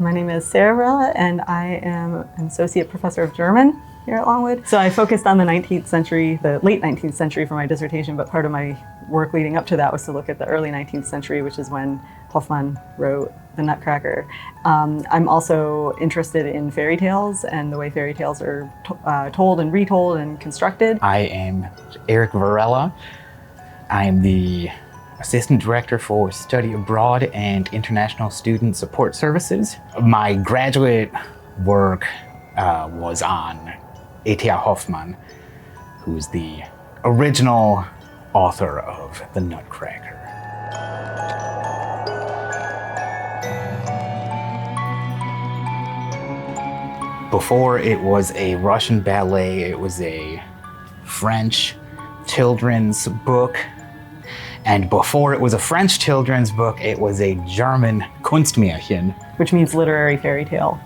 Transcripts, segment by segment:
My name is Varela, and I am an associate professor of German here at Longwood. So I focused on the 19th century, the late 19th century for my dissertation, but part of my work leading up to that was to look at the early 19th century, which is when Hoffmann wrote the Nutcracker. I'm also interested in fairy tales and the way fairy tales are told and retold and constructed. I am Erik Varela. I'm the Assistant Director for Study Abroad and International Student Support Services. My graduate work was on E.T.A. Hoffmann, who is the original author of the Nutcracker. Before it was a Russian ballet, it was a French children's book. And before it was a French children's book, it was a German Kunstmärchen. Which means literary fairy tale.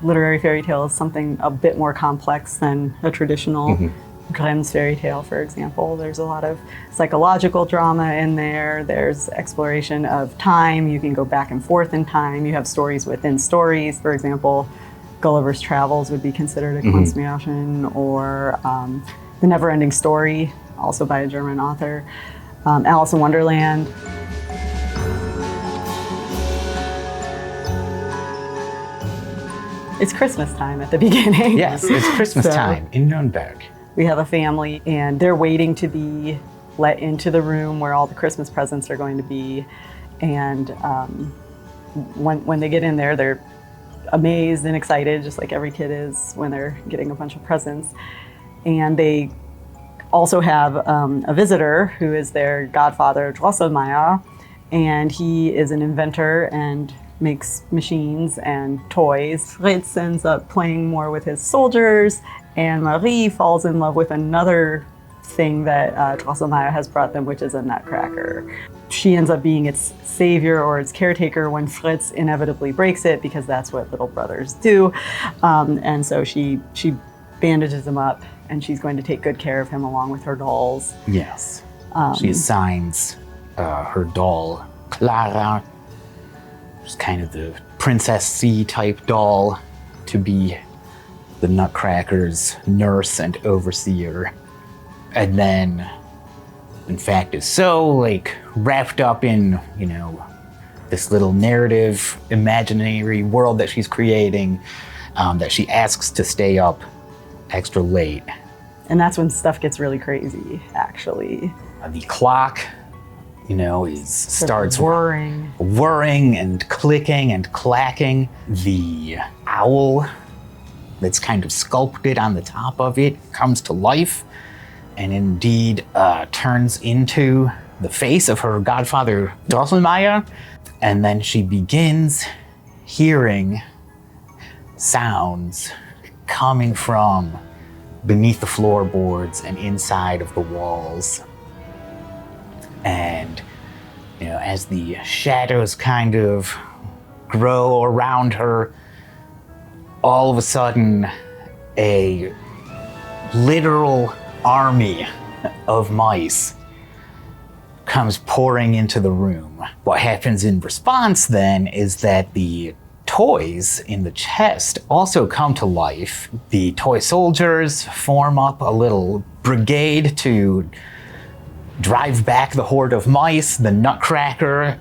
Literary fairy tale is something a bit more complex than a traditional Grimm's fairy tale, for example. There's a lot of psychological drama in there. There's exploration of time. You can go back and forth in time. You have stories within stories. For example, Gulliver's Travels would be considered a Kunstmärchen, or The Never-Ending Story, also by a German author. Alice in Wonderland. It's Christmas time at the beginning. Yes, it's Christmas time in Nürnberg. We have a family and they're waiting to be let into the room where all the Christmas presents are going to be. And when they get in there, they're amazed and excited, just like every kid is when they're getting a bunch of presents. And they also have a visitor who is their godfather, Drosselmeyer, and he is an inventor and makes machines and toys. Fritz ends up playing more with his soldiers, and Marie falls in love with another thing that Drosselmeyer has brought them, which is a Nutcracker. She ends up being its savior or its caretaker when Fritz inevitably breaks it, because that's what little brothers do. And so she bandages him up, and she's going to take good care of him along with her dolls. Yes. She assigns her doll, Clara, which is kind of the Princess C type doll, to be the Nutcracker's nurse and overseer. And then, in fact, is so wrapped up in, this little narrative, imaginary world that she's creating, that she asks to stay up extra late. And that's when stuff gets really crazy, actually. The clock, starts whirring and clicking and clacking. The owl that's kind of sculpted on the top of it comes to life and indeed turns into the face of her godfather, Drosselmeyer. And then she begins hearing sounds coming from beneath the floorboards and inside of the walls. And, as the shadows kind of grow around her, all of a sudden, a literal army of mice comes pouring into the room. What happens in response then is that the toys in the chest also come to life. The toy soldiers form up a little brigade to drive back the horde of mice. The Nutcracker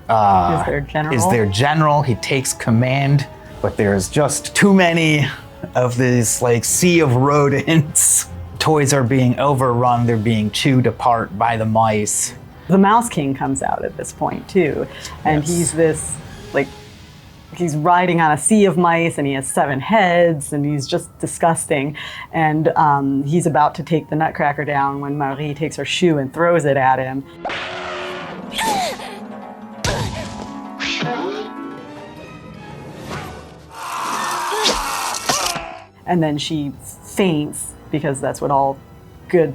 is their general. He takes command, but there's just too many of this sea of rodents. Toys are being overrun. They're being chewed apart by the mice. The Mouse King comes out at this point too, and he's this he's riding on a sea of mice, and he has 7 heads, and he's just disgusting. And he's about to take the Nutcracker down when Marie takes her shoe and throws it at him. And then she faints, because that's what all good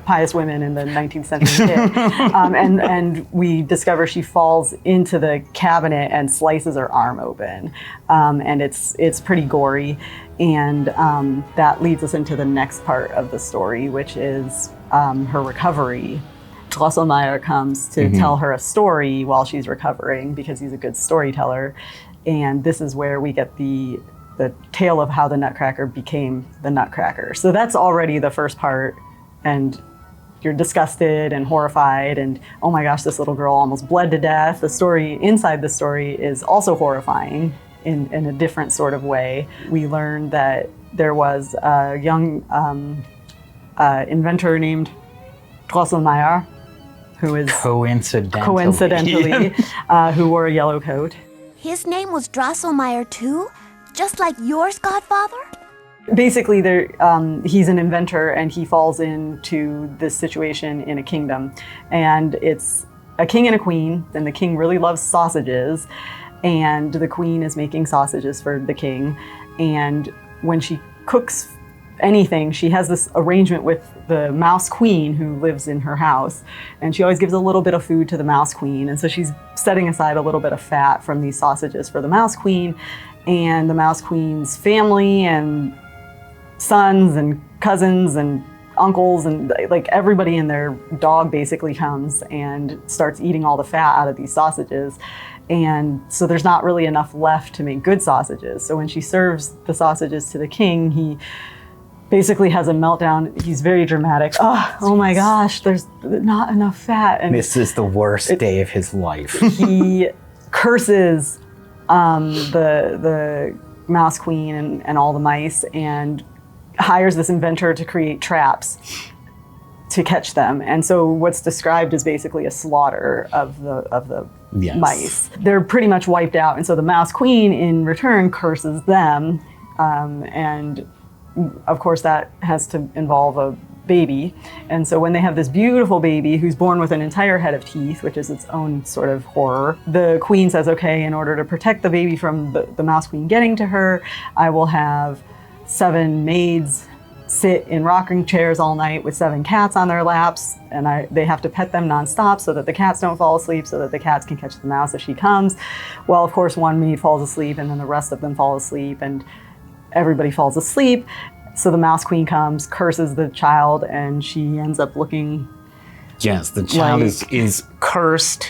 pious women in the 19th century did. And we discover she falls into the cabinet and slices her arm open. And it's pretty gory. And that leads us into the next part of the story, which is her recovery. Drosselmeyer comes to tell her a story while she's recovering, because he's a good storyteller. And this is where we get the tale of how the Nutcracker became the Nutcracker. So that's already the first part, and you're disgusted and horrified and, oh my gosh, this little girl almost bled to death. The story inside the story is also horrifying in a different sort of way. We learned that there was a young inventor named Drosselmeyer, who is coincidentally who wore a yellow coat. His name was Drosselmeyer too? Just like yours, Godfather? Basically, he's an inventor, and he falls into this situation in a kingdom. And it's a king and a queen, and the king really loves sausages, and the queen is making sausages for the king. And when she cooks anything, she has this arrangement with the mouse queen who lives in her house, and she always gives a little bit of food to the mouse queen. And so she's setting aside a little bit of fat from these sausages for the mouse queen, and the mouse queen's family and sons and cousins and uncles and like everybody and their dog basically comes and starts eating all the fat out of these sausages. And so there's not really enough left to make good sausages. So when she serves the sausages to the king, he basically has a meltdown. He's very dramatic. Oh my gosh, there's not enough fat. And this is the worst day of his life. He curses the mouse queen and all the mice, and hires this inventor to create traps to catch them. And so what's described is basically a slaughter of the Yes. mice. They're pretty much wiped out, and so the mouse queen in return curses them, and of course that has to involve a baby. And so when they have this beautiful baby who's born with an entire head of teeth, which is its own sort of horror, the queen says, okay, in order to protect the baby from the mouse queen getting to her, I will have 7 maids sit in rocking chairs all night with 7 cats on their laps, and they have to pet them nonstop so that the cats don't fall asleep, so that the cats can catch the mouse as she comes. Well, of course, one maid falls asleep, and then the rest of them fall asleep, and everybody falls asleep. So the mouse queen comes, curses the child, and she ends up looking... Yes, the child is cursed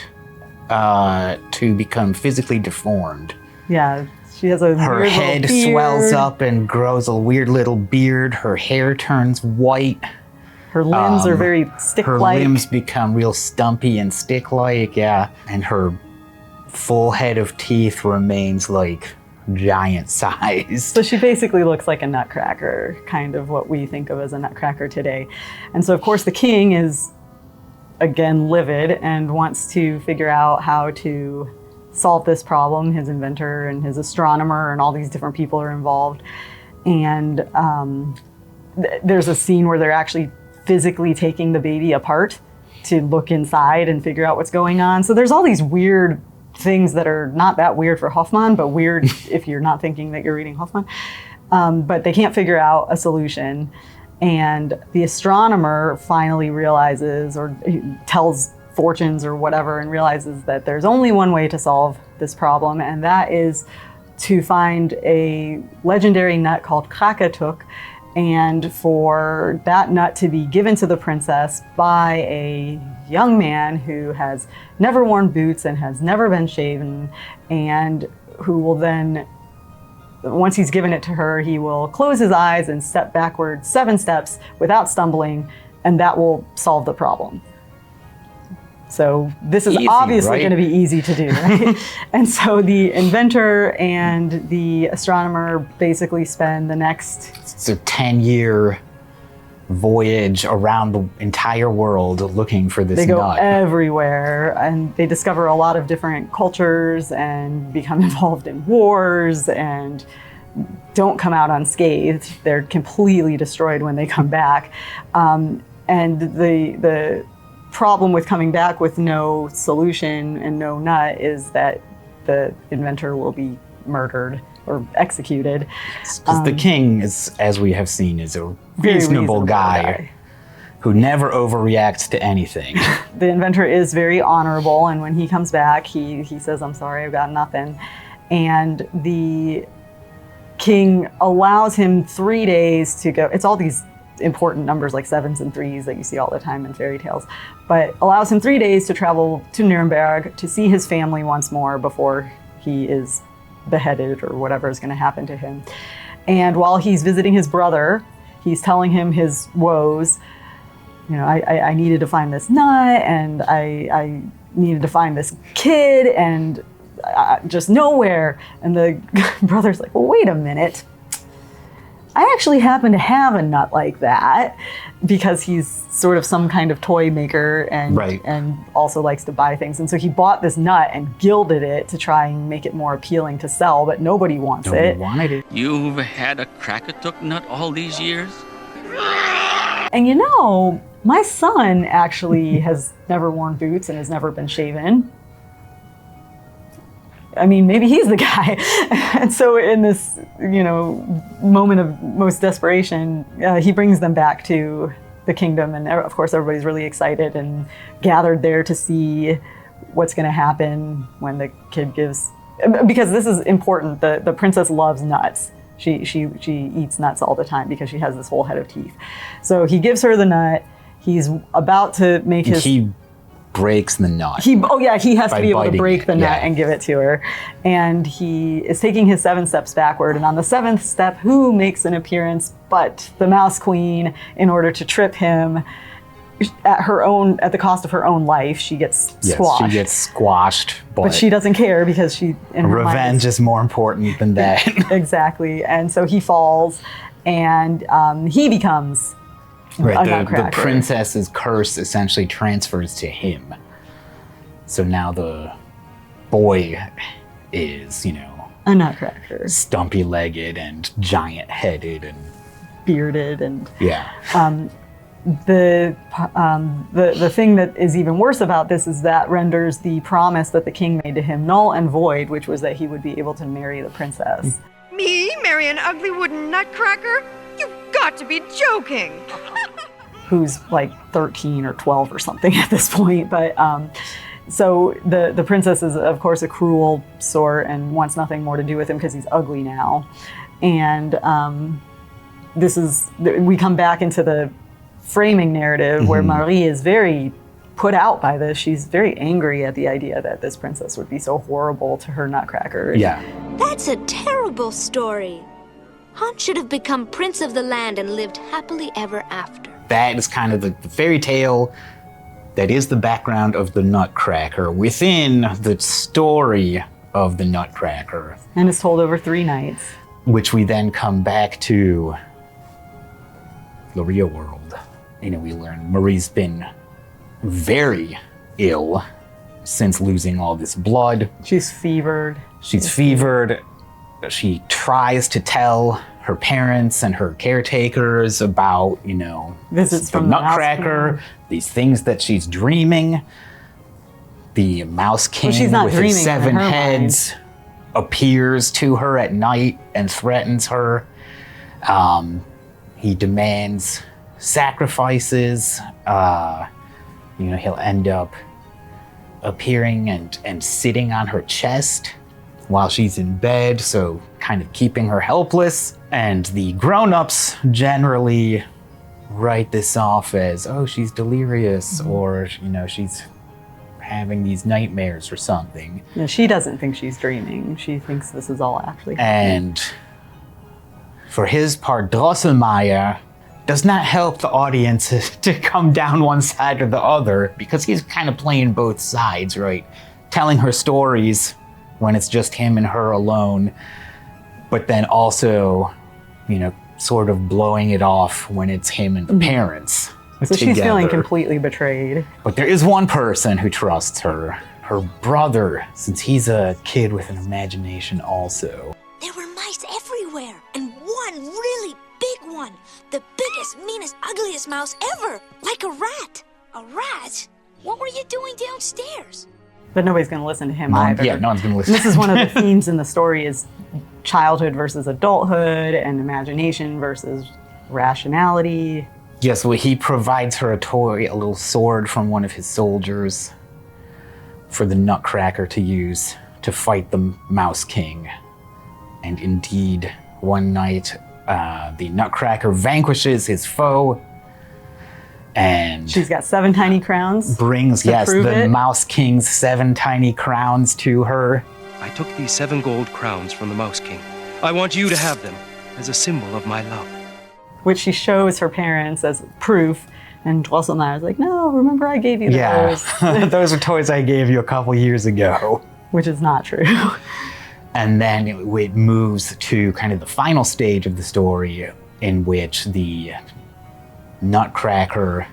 to become physically deformed. Yeah, she has a Her weird head little beard. swells up and grows a weird little beard. Her hair turns white. Her limbs are very stick-like. Her limbs become real stumpy and stick-like, yeah. And her full head of teeth remains like giant sized. So she basically looks like a nutcracker, kind of what we think of as a nutcracker today. And so of course the king is, again, livid and wants to figure out how to solve this problem. His inventor and his astronomer and all these different people are involved. And there's a scene where they're actually physically taking the baby apart to look inside and figure out what's going on. So there's all these weird things that are not that weird for Hoffmann, but weird if you're not thinking that you're reading Hoffmann. But they can't figure out a solution. And the astronomer finally realizes, or tells fortunes or whatever, and realizes that there's only one way to solve this problem, and that is to find a legendary nut called Krakatuk, and for that nut to be given to the princess by a young man who has never worn boots and has never been shaven, and who will then, once he's given it to her, he will close his eyes and step backward 7 steps without stumbling, and that will solve the problem. So this is obviously going to be easy to do, right? And so the inventor and the astronomer basically spend the next... It's a 10-year voyage around the entire world looking for this nut. They go everywhere, and they discover a lot of different cultures and become involved in wars and don't come out unscathed. They're completely destroyed when they come back. And the problem with coming back with no solution and no nut is that the inventor will be murdered or executed. Because the king, is, as we have seen, is a reasonable guy who never overreacts to anything. The inventor is very honorable, and when he comes back, he says, "I'm sorry, I've got nothing." And the king allows him 3 days to go. It's all these important numbers like 7s and 3s that you see all the time in fairy tales, but allows him 3 days to travel to Nuremberg to see his family once more before he is beheaded or whatever is going to happen to him. And while he's visiting his brother, he's telling him his woes. You know, I needed to find this nut, and I needed to find this kid, and just nowhere. And the brother's like, well, wait a minute. I actually happen to have a nut like that, because he's sort of some kind of toy maker and and also likes to buy things. And so he bought this nut and gilded it to try and make it more appealing to sell, but nobody wants it. Nobody wanted it. You've had a Crackatuck nut all these years? And you know, my son actually has never worn boots and has never been shaven. I mean, maybe he's the guy. And so in this, you know, moment of most desperation, he brings them back to the kingdom. And of course, everybody's really excited and gathered there to see what's going to happen when the kid gives, because this is important. The princess loves nuts. She eats nuts all the time because she has this whole head of teeth. So he gives her the nut. He's about to make his... He breaks the nut. He has to be able to break the nut yeah. and give it to her. And he is taking his 7 steps backward. And on the 7th step, who makes an appearance but the Mouse Queen, in order to trip him at the cost of her own life. She gets squashed. She gets squashed, but she doesn't care, because revenge is more important than that. Exactly. And so he falls, and he becomes the princess's curse essentially transfers to him. So now the boy is, you know, a Nutcracker, stumpy-legged and giant-headed and bearded, and yeah. The thing that is even worse about this is that renders the promise that the king made to him null and void, which was that he would be able to marry the princess. Me marry an ugly wooden Nutcracker? You've got to be joking. Who's like 13 or 12 or something at this point. But so the princess is, of course, a cruel sort and wants nothing more to do with him because he's ugly now. And we come back into the framing narrative where Marie is very put out by this. She's very angry at the idea that this princess would be so horrible to her Nutcracker. Yeah. That's a terrible story. Hans should have become prince of the land and lived happily ever after. That is kind of the fairy tale that is the background of the Nutcracker within the story of the Nutcracker. And it's told over 3 nights. Which we then come back to the real world. You know, we learn Marie's been very ill since losing all this blood. She's fevered. She's fevered. She tries to tell her parents and her caretakers about, you know, visits the from Nutcracker, these things that she's dreaming. The Mouse King with his 7 heads appears to her at night and threatens her. He demands sacrifices. You know, he'll end up appearing and sitting on her chest while she's in bed, so kind of keeping her helpless. And the grown-ups generally write this off as, oh, she's delirious, or, you know, she's having these nightmares or something. Yeah, she doesn't think she's dreaming. She thinks this is all actually happening. And for his part, Drosselmeyer does not help the audience to come down one side or the other, because he's kind of playing both sides, right? Telling her stories when it's just him and her alone, but then also, you know, sort of blowing it off when it's him and the parents So together. she's feeling completely betrayed. But there is one person who trusts her, her brother, since he's a kid with an imagination also. There were mice everywhere, and one really big one. The biggest, meanest, ugliest mouse ever. Like a rat. A rat? What were you doing downstairs? But nobody's going to listen to him either. Yeah, no one's going to listen. This is one of the themes in the story, is childhood versus adulthood, and imagination versus rationality. Yes, well, he provides her a toy, a little sword from one of his soldiers for the Nutcracker to use to fight the Mouse King. And indeed, one night, the Nutcracker vanquishes his foe, and she's got 7 tiny crowns. brings, to prove the it. Mouse King's 7 tiny crowns to her. I took these 7 gold crowns from the Mouse King. I want you to have them as a symbol of my love. Which she shows her parents as proof. And Drosselmeyer's like, no, remember I gave you those. Yeah, those are toys I gave you a couple years ago. Which is not true. And then it moves to kind of the final stage of the story in which the Nutcracker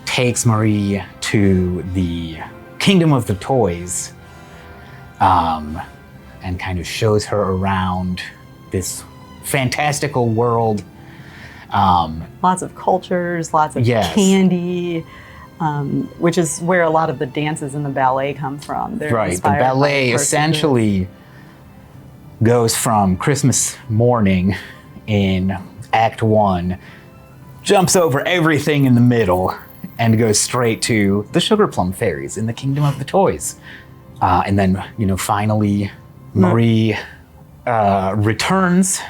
takes Marie to the Kingdom of the Toys and kind of shows her around this fantastical world. Lots of cultures, lots of Yes. candy, which is where a lot of the dances in the ballet come from. They're Right, the inspired by ballet Corsica. essentially goes from Christmas morning in Act 1, jumps over everything in the middle, and goes straight to the sugarplum fairies in the Kingdom of the Toys. And then, finally, Marie returns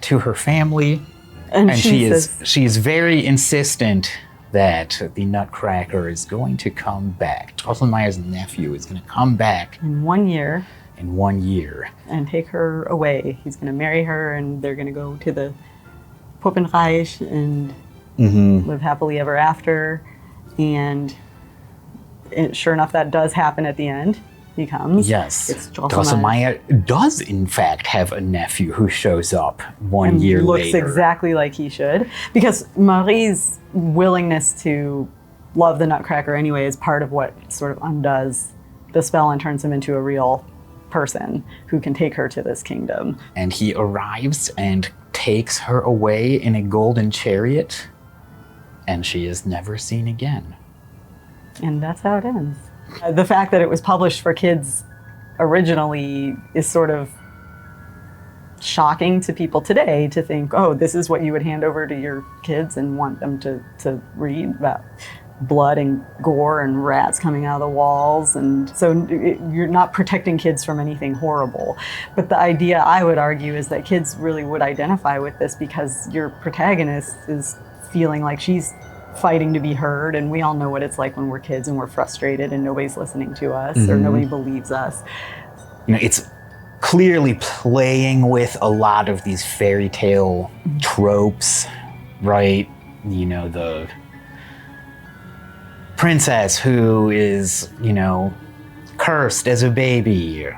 to her family, and she is very insistent that the Nutcracker is going to come back. Drosselmeyer's nephew is going to come back in 1 year. In 1 year. And take her away. He's going to marry her, and they're going to go to the Puppenreich and live happily ever after. And sure enough, that does happen at the end. He comes. Yes. It's Drosselmeyer. Drosselmeyer does, in fact, have a nephew who shows up 1 year looks later. exactly like he should. Because Marie's willingness to love the Nutcracker anyway is part of what sort of undoes the spell and turns him into a real person who can take her to this kingdom. And he arrives and takes her away in a golden chariot, and she is never seen again. And that's how it ends. The fact that it was published for kids originally is sort of shocking to people today, to think, oh, this is what you would hand over to your kids and want them to read about blood and gore and rats coming out of the walls. And so you're not protecting kids from anything horrible. But the idea, I would argue, is that kids really would identify with this because your protagonist is feeling like she's fighting to be heard, and we all know what it's like when we're kids and we're frustrated and nobody's listening to us or nobody believes us. It's clearly playing with a lot of these fairy tale tropes, right? The princess who is, cursed as a baby.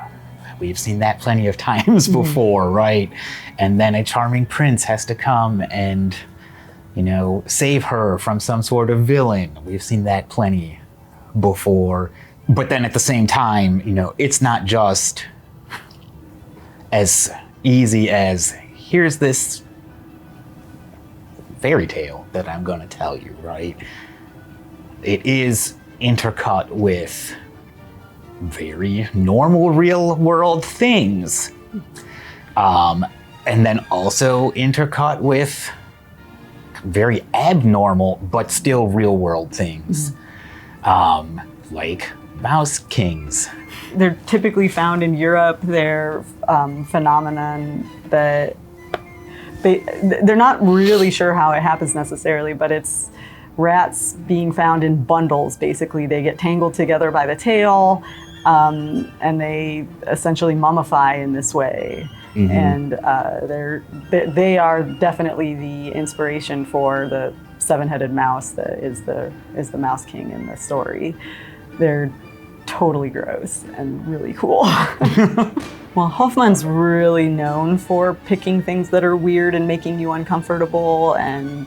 We've seen that plenty of times before, right? And then a charming prince has to come and save her from some sort of villain. We've seen that plenty before. But then at the same time, it's not just as easy as, here's this fairy tale that I'm going to tell you, right? It is intercut with very normal real world things. And then also intercut with very abnormal but still real world things, like mouse kings. They're typically found in Europe. They're phenomenon that they're not really sure how it happens necessarily, but it's rats being found in bundles. Basically, they get tangled together by the tail, and they essentially mummify in this way. And they are definitely the inspiration for the 7-headed mouse that is the Mouse King in the story. They're totally gross and really cool. Well, Hoffmann's really known for picking things that are weird and making you uncomfortable and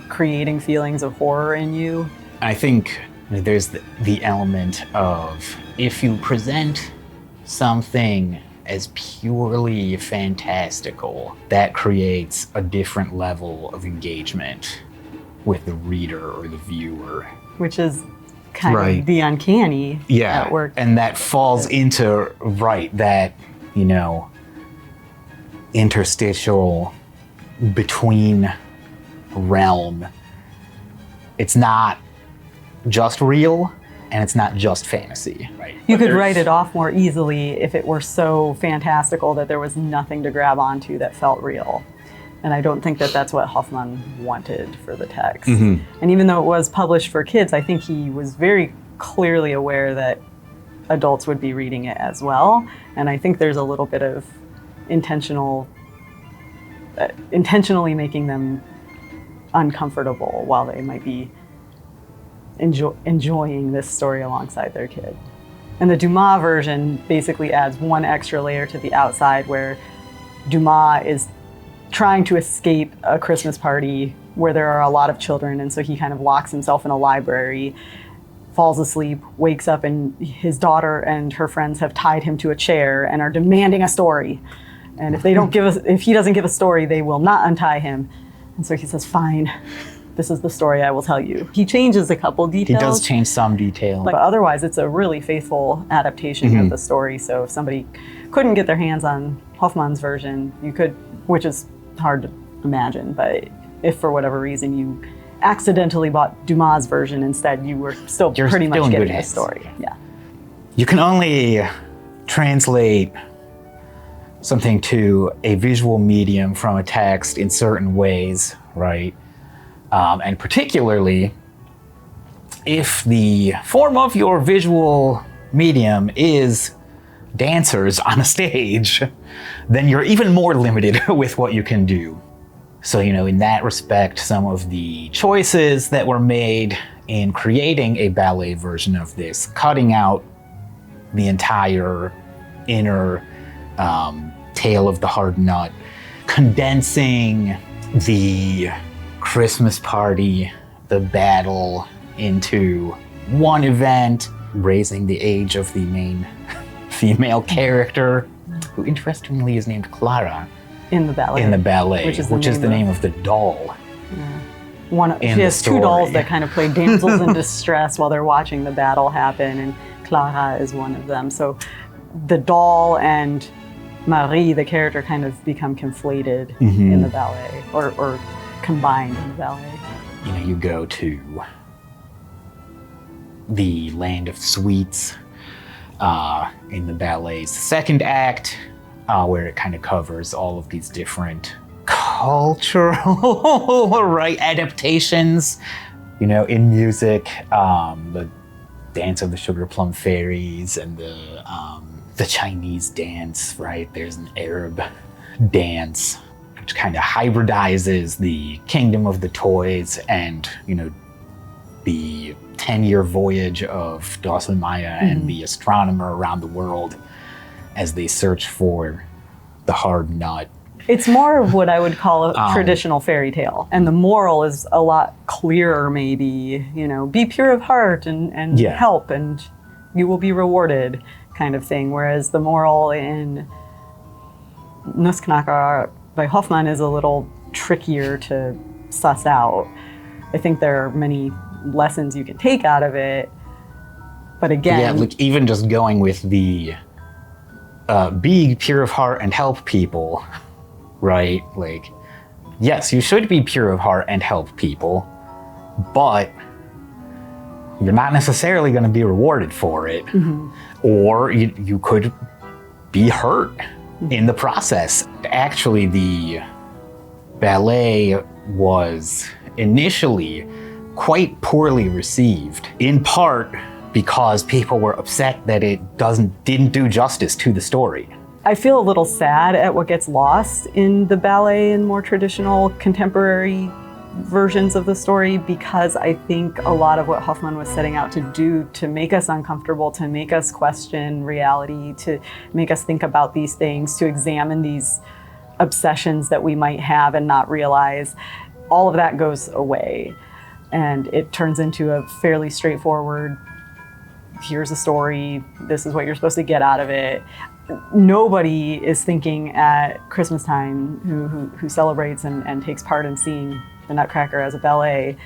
creating feelings of horror in you. I think there's the element of, if you present something as purely fantastical, that creates a different level of engagement with the reader or the viewer. Which is kind of the uncanny at work. And that falls into, that, interstitial between realm. It's not just real, and it's not just fantasy. Right. You could write it off more easily if it were so fantastical that there was nothing to grab onto that felt real. And I don't think that that's what Hoffmann wanted for the text. And even though it was published for kids, I think he was very clearly aware that adults would be reading it as well. And I think there's a little bit of intentionally making them uncomfortable while they might be enjoying this story alongside their kid. And the Dumas version basically adds one extra layer to the outside, where Dumas is trying to escape a Christmas party where there are a lot of children, and so he kind of locks himself in a library, falls asleep, wakes up, and his daughter and her friends have tied him to a chair and are demanding a story. And if he doesn't give a story, they will not untie him. And so he says, "Fine, this is the story I will tell you." He changes a couple details. He does change some detail. But otherwise, it's a really faithful adaptation of the story. So if somebody couldn't get their hands on Hoffmann's version, you could, which is hard to imagine, but if for whatever reason you accidentally bought Dumas' version instead, you were still pretty much getting the story. Yeah. You can only translate something to a visual medium from a text in certain ways, right? And particularly if the form of your visual medium is dancers on a stage, then you're even more limited with what you can do. So, in that respect, some of the choices that were made in creating a ballet version of this, cutting out the entire inner tale of the hard nut, condensing the Christmas party, the battle into one event, raising the age of the main female character, who interestingly is named Clara. In the ballet. Which is the name of the doll. Yeah. She has two dolls that kind of play damsels in distress while they're watching the battle happen, and Clara is one of them. So the doll and Marie, the character, kind of become conflated in the ballet, or combined in the ballet. You go to the land of sweets in the ballet's second act, where it kind of covers all of these different cultural adaptations, in music, the dance of the sugar plum fairies and the Chinese dance, right? There's an Arab dance, which kind of hybridizes the kingdom of the toys and, the 10-year voyage of Drosselmeyer and the astronomer around the world as they search for the hard nut. It's more of what I would call a traditional fairy tale. And the moral is a lot clearer, maybe, be pure of heart and help and you will be rewarded, kind of thing. Whereas the moral in Nutcracker by Hoffmann is a little trickier to suss out. I think there are many lessons you can take out of it. But again... even just going with the be pure of heart and help people, right? Yes, you should be pure of heart and help people, but you're not necessarily going to be rewarded for it. Or you could be hurt in the process. Actually, the ballet was initially quite poorly received, in part because people were upset that it didn't do justice to the story. I feel a little sad at what gets lost in the ballet and more traditional contemporary versions of the story, because I think a lot of what Hoffmann was setting out to do, to make us uncomfortable, to make us question reality, to make us think about these things, to examine these obsessions that we might have and not realize, all of that goes away. And it turns into a fairly straightforward, here's a story, this is what you're supposed to get out of it. Nobody is thinking at Christmas time who celebrates and takes part in seeing the Nutcracker as a ballet.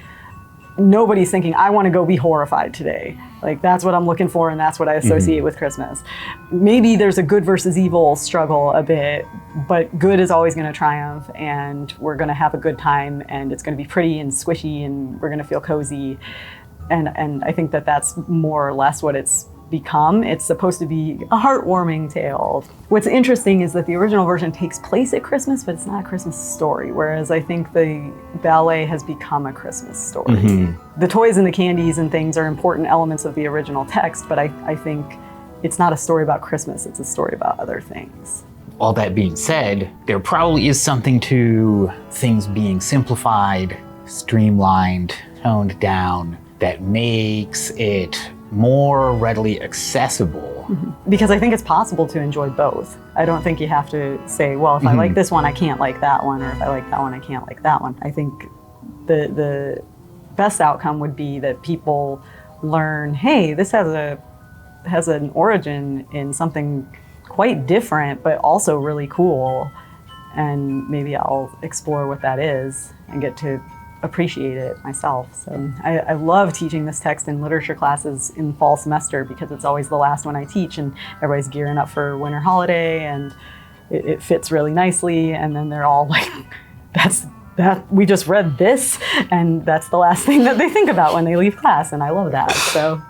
Nobody's thinking, I want to go be horrified today. That's what I'm looking for and that's what I associate with Christmas. Maybe there's a good versus evil struggle a bit, but good is always going to triumph and we're going to have a good time and it's going to be pretty and squishy and we're going to feel cozy. And I think that that's more or less what it's become. It's supposed to be a heartwarming tale. What's interesting is that the original version takes place at Christmas, but it's not a Christmas story, whereas I think the ballet has become a Christmas story. The toys and the candies and things are important elements of the original text, but I think it's not a story about Christmas, it's a story about other things. All that being said, there probably is something to things being simplified, streamlined, toned down, that makes it more readily accessible. Because I think it's possible to enjoy both. I don't think you have to say, well, if I like this one, I can't like that one, or if I like that one, I can't like that one. I think the best outcome would be that people learn, hey, this has an origin in something quite different, but also really cool. And maybe I'll explore what that is and get to appreciate it myself. So I love teaching this text in literature classes in fall semester because it's always the last one I teach and everybody's gearing up for winter holiday and it fits really nicely. And then they're all like, we just read this, and that's the last thing that they think about when they leave class. And I love that. So